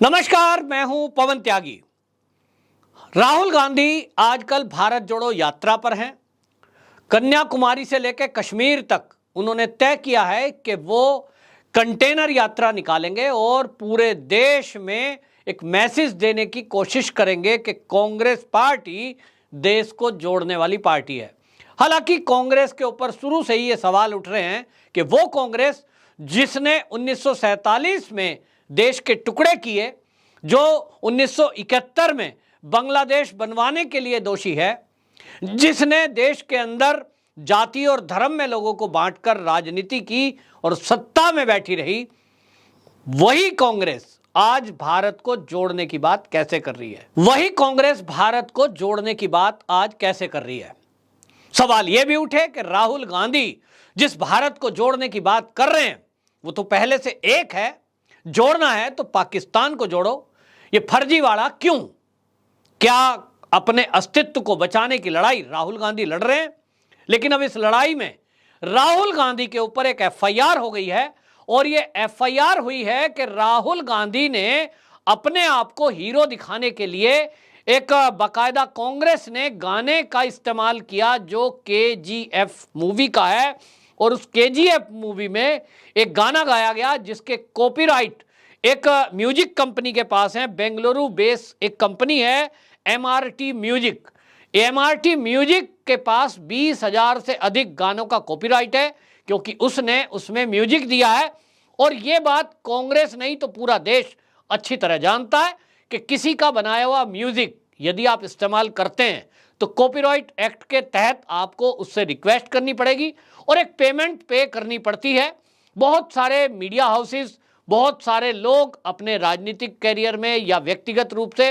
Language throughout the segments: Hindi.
नमस्कार, मैं हूं पवन त्यागी। राहुल गांधी आजकल भारत जोड़ो यात्रा पर हैं। कन्याकुमारी से लेकर कश्मीर तक उन्होंने तय किया है कि वो कंटेनर यात्रा निकालेंगे और पूरे देश में एक मैसेज देने की कोशिश करेंगे कि कांग्रेस पार्टी देश को जोड़ने वाली पार्टी है। हालांकि कांग्रेस के ऊपर शुरू से ही ये सवाल उठ रहे हैं कि वो कांग्रेस जिसने 1947 में देश के टुकड़े किए, जो 1971 में बांग्लादेश बनवाने के लिए दोषी है, जिसने देश के अंदर जाति और धर्म में लोगों को बांटकर राजनीति की और सत्ता में बैठी रही, वही कांग्रेस आज भारत को जोड़ने की बात कैसे कर रही है? वही कांग्रेस भारत को जोड़ने की बात आज कैसे कर रही है? सवाल यह भी उठे कि राहुल गांधी जिस भारत को जोड़ने की बात कर रहे हैं वो तो पहले से एक है। जोड़ना है तो पाकिस्तान को जोड़ो। ये फर्जीवाड़ा क्यों? क्या अपने अस्तित्व को बचाने की लड़ाई राहुल गांधी लड़ रहे हैं? लेकिन अब इस लड़ाई में राहुल गांधी के ऊपर एक एफआईआर हो गई है और ये एफआईआर हुई है कि राहुल गांधी ने अपने आप को हीरो दिखाने के लिए एक बाकायदा कांग्रेस ने गाने का इस्तेमाल किया जो केजीएफ मूवी का है, और उस केजीएफ मूवी में एक गाना गाया गया जिसके कॉपीराइट एक म्यूजिक कंपनी के पास है। बेंगलुरु बेस एक कंपनी है एमआरटी म्यूजिक। एमआरटी म्यूजिक के पास 20,000 से अधिक गानों का कॉपीराइट है क्योंकि उसने उसमें म्यूजिक दिया है। और यह बात कांग्रेस नहीं तो पूरा देश अच्छी तरह जानता है कि किसी का बनाया हुआ म्यूजिक यदि आप इस्तेमाल करते हैं तो कॉपीराइट एक्ट के तहत आपको उससे रिक्वेस्ट करनी पड़ेगी और एक पेमेंट पे करनी पड़ती है। बहुत सारे मीडिया हाउसेस, बहुत सारे लोग अपने राजनीतिक कैरियर में या व्यक्तिगत रूप से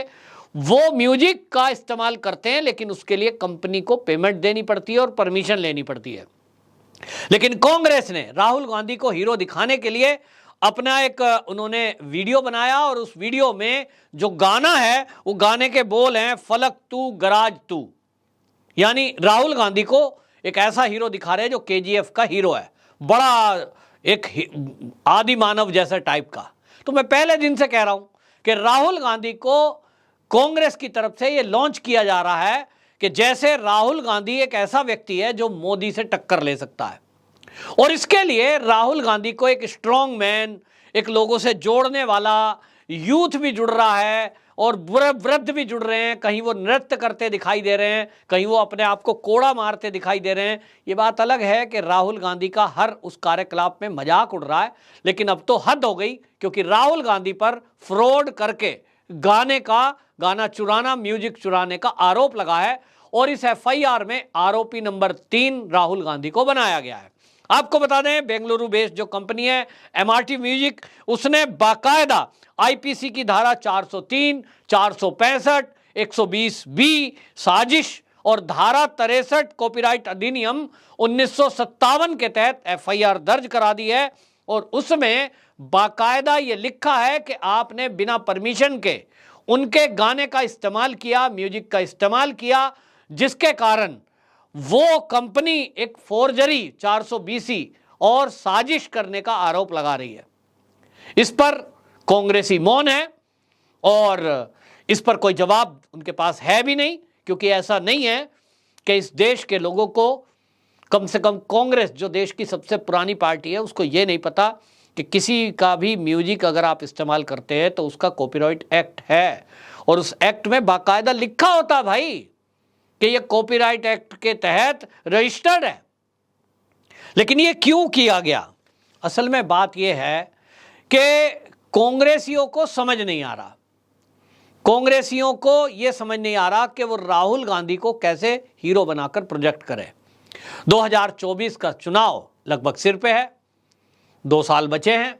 वो म्यूजिक का इस्तेमाल करते हैं, लेकिन उसके लिए कंपनी को पेमेंट देनी पड़ती है और परमिशन लेनी पड़ती है। लेकिन कांग्रेस ने राहुल गांधी को हीरो दिखाने के लिए अपना एक उन्होंने वीडियो बनाया और उस वीडियो में जो गाना है वो गाने के बोल हैं फलक तू गराज तू। यानी राहुल गांधी को एक ऐसा हीरो दिखा रहे हैं जो केजीएफ का हीरो है, बड़ा एक आदि मानव जैसा टाइप का। तो मैं पहले दिन से कह रहा हूं कि राहुल गांधी को कांग्रेस की तरफ से ये लॉन्च किया जा रहा है कि जैसे राहुल गांधी एक ऐसा व्यक्ति है जो मोदी से टक्कर ले सकता है, और इसके लिए राहुल गांधी को एक स्ट्रॉन्ग मैन, एक लोगों से जोड़ने वाला, यूथ भी जुड़ रहा है और वृद्ध भी जुड़ रहे हैं। कहीं वो नृत्य करते दिखाई दे रहे हैं, कहीं वो अपने आप को कोड़ा मारते दिखाई दे रहे हैं। ये बात अलग है कि राहुल गांधी का हर उस कार्यकलाप में मजाक उड़ रहा है, लेकिन अब तो हद हो गई क्योंकि राहुल गांधी पर फ्रॉड करके गाना चुराना, म्यूजिक चुराने का आरोप लगा है और इस एफआईआर में आरोपी नंबर 3 राहुल गांधी को बनाया गया है। आपको बता दें, बेंगलुरु बेस्ड जो कंपनी है एमआरटी म्यूजिक, उसने बाकायदा आईपीसी की धारा 403, 465, 120 बी साजिश और धारा 63 कॉपीराइट अधिनियम 1957 के तहत एफआईआर दर्ज करा दी है और उसमें बाकायदा ये लिखा है कि आपने बिना परमिशन के उनके गाने का इस्तेमाल किया, म्यूजिक का इस्तेमाल किया, जिसके कारण वो कंपनी एक फोर्जरी 420 और साजिश करने का आरोप लगा रही है। इस पर कांग्रेसी मौन है और इस पर कोई जवाब उनके पास है भी नहीं, क्योंकि ऐसा नहीं है कि इस देश के लोगों को, कम से कम कांग्रेस जो देश की सबसे पुरानी पार्टी है, उसको ये नहीं पता कि किसी का भी म्यूजिक अगर आप इस्तेमाल करते हैं तो उसका कॉपीराइट एक्ट है और उस एक्ट में बाकायदा लिखा होता भाई कि ये कॉपीराइट एक्ट के तहत रजिस्टर्ड है। लेकिन ये क्यों किया गया? असल में बात ये है कि कांग्रेसियों को समझ नहीं आ रहा, कांग्रेसियों को ये समझ नहीं आ रहा कि वो राहुल गांधी को कैसे हीरो बनाकर प्रोजेक्ट करें। 2024 का चुनाव लगभग सिर पे है, 2 साल बचे हैं,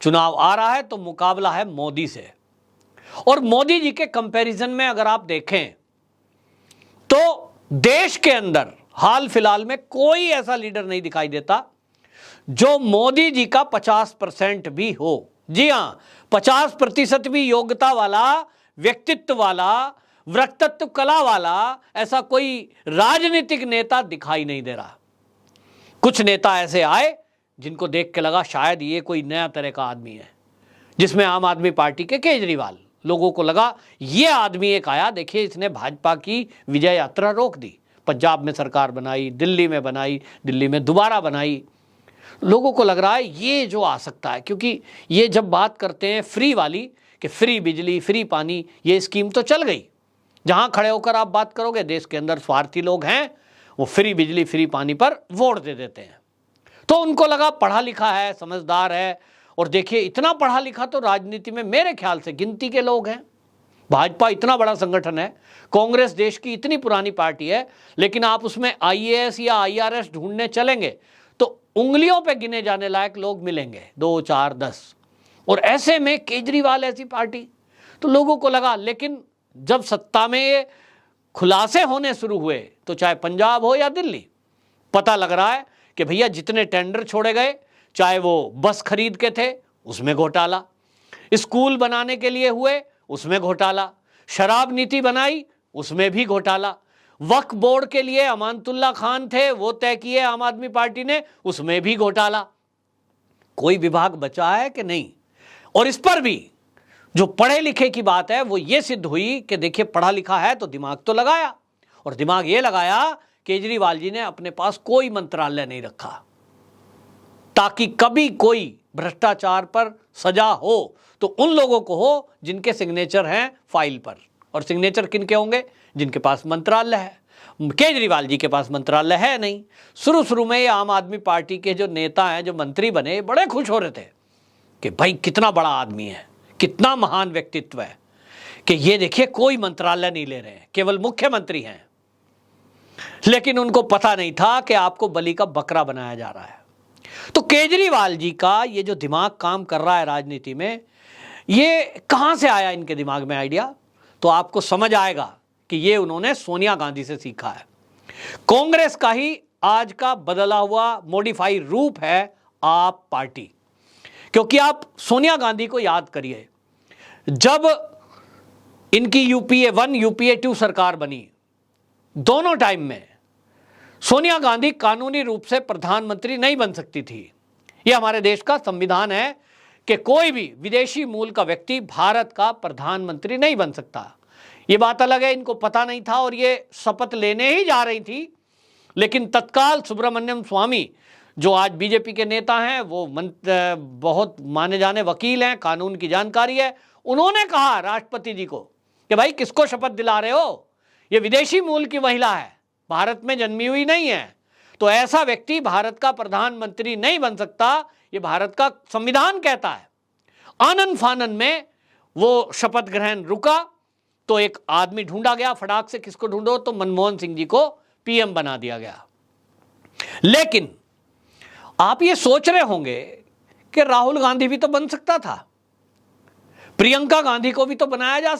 चुनाव आ रहा है तो मुकाबला है मोदी से। और मोदी जी के कंपैरिजन में अगर आप देखें तो देश के अंदर हाल फिलहाल में कोई ऐसा लीडर नहीं दिखाई देता जो मोदी जी का 50% भी हो। जी हां, 50% भी योग्यता वाला, व्यक्तित्व वाला, वक्तृत्व कला वाला ऐसा कोई राजनीतिक नेता दिखाई नहीं दे रहा। कुछ नेता ऐसे आए जिनको देख के लगा शायद ये कोई नया तरह का आदमी है, जिसमें आम आदमी पार्टी के केजरीवाल, लोगों को लगा ये आदमी एक आया, देखिए इसने भाजपा की विजय यात्रा रोक दी, पंजाब में सरकार बनाई, दिल्ली में बनाई, दिल्ली में दोबारा बनाई। लोगों को लग रहा है ये जो आ सकता है, क्योंकि ये जब बात करते हैं फ्री वाली कि फ्री बिजली, फ्री पानी, ये स्कीम तो चल गई। जहां खड़े होकर आप बात करोगे, देश के अंदर स्वार्थी लोग हैं, वो फ्री बिजली, फ्री पानी पर वोट दे देते हैं। तो उनको लगा पढ़ा लिखा है, समझदार है, और देखिए इतना पढ़ा लिखा तो राजनीति में मेरे ख्याल से गिनती के लोग हैं। भाजपा इतना बड़ा संगठन है, कांग्रेस देश की इतनी पुरानी पार्टी है, लेकिन आप उसमें आईएएस या आईआरएस ढूंढने चलेंगे तो उंगलियों पे गिने जाने लायक लोग मिलेंगे, 2, 4, 10। और ऐसे में केजरीवाल ऐसी पार्टी, तो लोगों को लगा। लेकिन जब सत्ता में ये खुलासे होने शुरू हुए, तो चाहे पंजाब हो या दिल्ली, पता लग रहा है कि भैया जितने टेंडर छोड़े गए, चाहे वो बस खरीद के थे उसमें घोटाला, स्कूल बनाने के लिए हुए उसमें घोटाला, शराब नीति बनाई उसमें भी घोटाला, वक्फ बोर्ड के लिए अमानतुल्ला खान थे, वो तय किए आम आदमी पार्टी ने, उसमें भी घोटाला। कोई विभाग बचा है कि नहीं? और इस पर भी जो पढ़े लिखे की बात है वो ये सिद्ध हुई कि देखिए पढ़ा लिखा है तो दिमाग तो लगाया, और दिमाग ये लगाया केजरीवाल जी ने अपने पास कोई मंत्रालय नहीं रखा, ताकि कभी कोई भ्रष्टाचार पर सजा हो तो उन लोगों को हो जिनके सिग्नेचर हैं फाइल पर। और सिग्नेचर किनके होंगे? जिनके पास मंत्रालय है। केजरीवाल जी के पास मंत्रालय है नहीं। शुरू में ये आम आदमी पार्टी के जो नेता हैं, जो मंत्री बने, बड़े खुश हो रहे थे कि भाई कितना बड़ा आदमी है, कितना महान व्यक्तित्व है, कि ये देखिए कोई मंत्रालय नहीं ले रहे हैं, केवल मुख्यमंत्री हैं। लेकिन उनको पता नहीं था कि आपको बलि का बकरा बनाया जा रहा है। तो केजरीवाल जी का ये जो दिमाग काम कर रहा है राजनीति में, ये कहां से आया इनके दिमाग में आइडिया? तो आपको समझ आएगा कि ये उन्होंने सोनिया गांधी से सीखा है। कांग्रेस का ही आज का बदला हुआ मॉडिफाई रूप है आप पार्टी। क्योंकि आप सोनिया गांधी को याद करिए, जब इनकी यूपीए 1 यूपीए 2 सरकार बनी, दोनों टाइम में सोनिया गांधी कानूनी रूप से प्रधानमंत्री नहीं बन सकती थी। यह हमारे देश का संविधान है कि कोई भी विदेशी मूल का व्यक्ति भारत का प्रधानमंत्री नहीं बन सकता। ये बात अलग है, इनको पता नहीं था और ये शपथ लेने ही जा रही थी। लेकिन तत्काल सुब्रमण्यम स्वामी, जो आज बीजेपी के नेता हैं, वो बहुत माने जाने वकील हैं, कानून की जानकारी है, उन्होंने कहा राष्ट्रपति जी को कि भाई किसको शपथ दिला रहे हो, ये विदेशी मूल की महिला है, भारत में जन्मी हुई नहीं है, तो ऐसा व्यक्ति भारत का प्रधानमंत्री नहीं बन सकता, ये भारत का संविधान कहता है। आनन फानन में वो शपथ ग्रहण रुका तो एक आदमी ढूंढा गया, फटाक से किसको ढूंढो, तो मनमोहन सिंह जी को पीएम बना दिया गया। लेकिन आप ये सोच रहे होंगे कि राहुल गांधी भी तो बन सकता था, प्रियंका गांधी को भी तो बनाया जा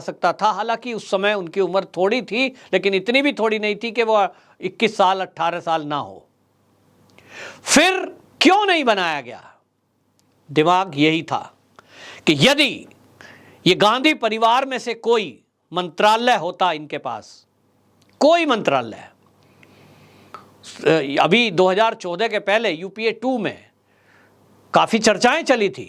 सकता था। हालांकि उस समय उनकी उम्र थोड़ी थी, लेकिन इतनी भी थोड़ी नहीं थी कि वो 21 साल 18 साल ना हो। फिर क्यों नहीं बनाया गया? दिमाग यही था कि यदि ये गांधी परिवार में से कोई मंत्रालय होता, इनके पास कोई मंत्रालय, अभी 2014 के पहले यूपीए 2 में काफी चर्चाएं चली थी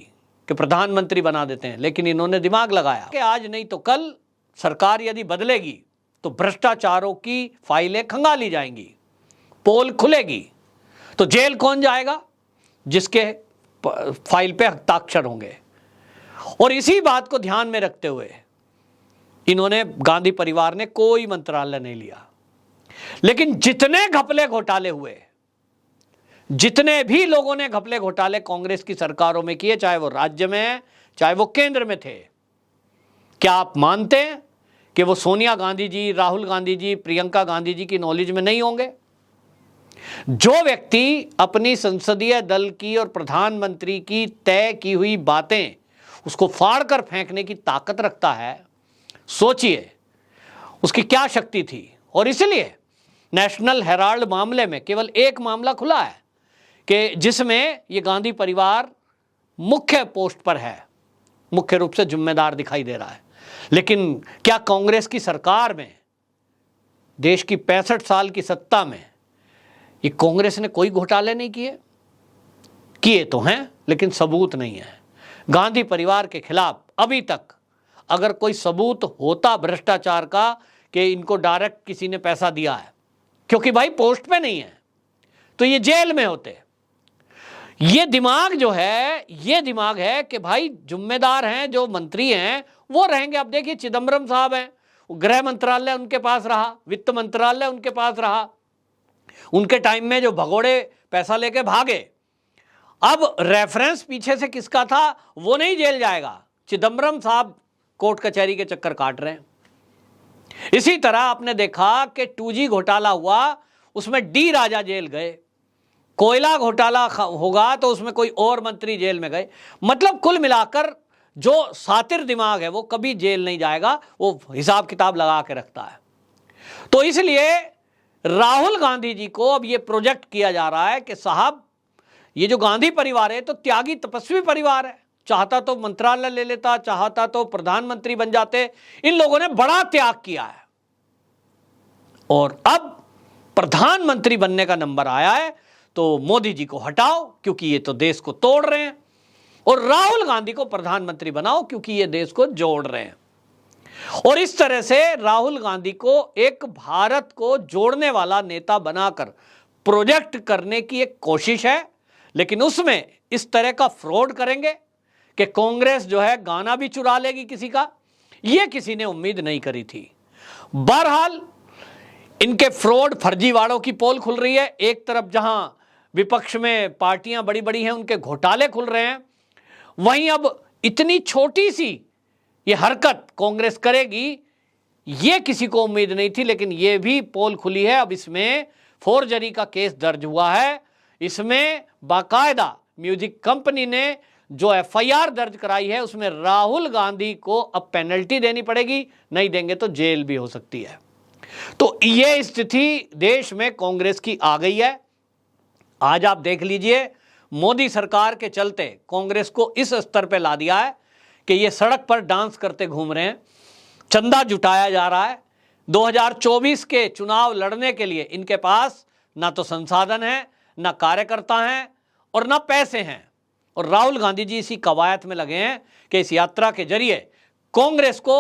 कि प्रधानमंत्री बना देते हैं, लेकिन इन्होंने दिमाग लगाया कि आज नहीं तो कल सरकार यदि बदलेगी तो भ्रष्टाचारों की फाइलें खंगाली जाएंगी, पोल खुलेगी, तो जेल कौन जाएगा? जिसके फाइल पे हस्ताक्षर होंगे। और इसी बात को ध्यान में रखते हुए इन्होंने, गांधी परिवार ने कोई मंत्रालय नहीं लिया। लेकिन जितने घपले घोटाले हुए, जितने भी लोगों ने घपले घोटाले कांग्रेस की सरकारों में किए, चाहे वो राज्य में है चाहे वो केंद्र में थे, क्या आप मानते हैं कि वो सोनिया गांधी जी, राहुल गांधी जी, प्रियंका गांधी जी की नॉलेज में नहीं होंगे? जो व्यक्ति अपनी संसदीय दल की और प्रधानमंत्री की तय की हुई बातें उसको फाड़ कर फेंकने की ताकत रखता है, सोचिए उसकी क्या शक्ति थी। और इसलिए नेशनल हेराल्ड मामले में केवल एक मामला खुला है कि जिसमें ये गांधी परिवार मुख्य पोस्ट पर है, मुख्य रूप से जिम्मेदार दिखाई दे रहा है। लेकिन क्या कांग्रेस की सरकार में, देश की 65 साल की सत्ता में, ये कांग्रेस ने कोई घोटाले नहीं किए? किए तो हैं लेकिन सबूत नहीं है। गांधी परिवार के खिलाफ अभी तक अगर कोई सबूत होता भ्रष्टाचार का कि इनको डायरेक्ट किसी ने पैसा दिया है, क्योंकि भाई पोस्ट पे नहीं है, तो ये जेल में होते। ये दिमाग जो है, ये दिमाग है कि भाई जिम्मेदार हैं जो मंत्री हैं वो रहेंगे। अब देखिए चिदम्बरम साहब हैं, गृह मंत्रालय उनके पास रहा, वित्त मंत्रालय उनके पास रहा, उनके टाइम में जो भगोड़े पैसा लेके भागे। अब रेफरेंस पीछे से किसका था वो नहीं जेल जाएगा, चिदम्बरम साहब कोर्ट कचहरी के चक्कर काट रहे हैं। इसी तरह आपने देखा कि 2G घोटाला हुआ, उसमें डी राजा जेल गए, कोयला घोटाला होगा तो उसमें कोई और मंत्री जेल में गए। मतलब कुल मिलाकर जो सातिर दिमाग है वो कभी जेल नहीं जाएगा, वो हिसाब किताब लगा के रखता है। तो इसलिए राहुल गांधी जी को अब ये प्रोजेक्ट किया जा रहा है कि साहब ये जो गांधी परिवार है तो त्यागी तपस्वी परिवार है, चाहता तो मंत्रालय ले लेता, चाहता तो प्रधानमंत्री बन जाते। इन लोगों ने बड़ा त्याग किया है और अब प्रधानमंत्री बनने का नंबर आया है तो मोदी जी को हटाओ क्योंकि ये तो देश को तोड़ रहे हैं, और राहुल गांधी को प्रधानमंत्री बनाओ क्योंकि ये देश को जोड़ रहे हैं। और इस तरह से राहुल गांधी को एक भारत को जोड़ने वाला नेता बनाकर प्रोजेक्ट करने की एक कोशिश है, लेकिन उसमें इस तरह का फ्रॉड करेंगे कि कांग्रेस जो है गाना भी चुरा लेगी किसी का, यह किसी ने उम्मीद नहीं करी थी। बहरहाल इनके फ्रॉड फर्जीवाड़ों की पोल खुल रही है। एक तरफ जहां विपक्ष में पार्टियां बड़ी बड़ी हैं उनके घोटाले खुल रहे हैं, वहीं अब इतनी छोटी सी ये हरकत कांग्रेस करेगी ये किसी को उम्मीद नहीं थी, लेकिन ये भी पोल खुली है। अब इसमें फोर्जरी का केस दर्ज हुआ है, इसमें बाकायदा म्यूजिक कंपनी ने जो FIR दर्ज कराई है उसमें राहुल गांधी को अब पेनल्टी देनी पड़ेगी, नहीं देंगे तो जेल भी हो सकती है। तो ये स्थिति देश में कांग्रेस की आ गई है। आज आप देख लीजिए मोदी सरकार के चलते कांग्रेस को इस स्तर पे ला दिया है कि ये सड़क पर डांस करते घूम रहे हैं, चंदा जुटाया जा रहा है। 2024 के चुनाव लड़ने के लिए इनके पास ना तो संसाधन है, ना कार्यकर्ता हैं और ना पैसे हैं। और राहुल गांधी जी इसी कवायद में लगे हैं कि इस यात्रा के जरिए कांग्रेस को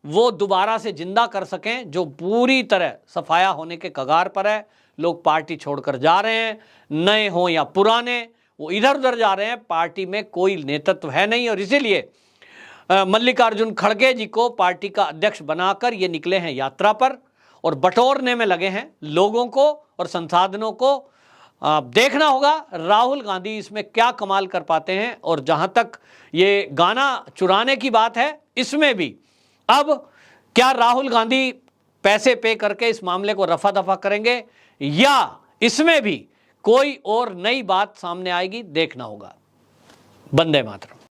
वो दोबारा से जिंदा कर सकें जो पूरी तरह सफाया होने के कगार पर है। लोग पार्टी छोड़कर जा रहे हैं, नए हों या पुराने, वो इधर उधर जा रहे हैं, पार्टी में कोई नेतृत्व है नहीं। और इसीलिए मल्लिकार्जुन खड़गे जी को पार्टी का अध्यक्ष बनाकर ये निकले हैं यात्रा पर और बटोरने में लगे हैं लोगों को और संसाधनों को। देखना होगा राहुल गांधी इसमें क्या कमाल कर पाते हैं। और जहां तक ये गाना चुराने की बात है, इसमें भी अब क्या राहुल गांधी पैसे पे करके इस मामले को रफा दफा करेंगे या इसमें भी कोई और नई बात सामने आएगी, देखना होगा। वंदे मातरम।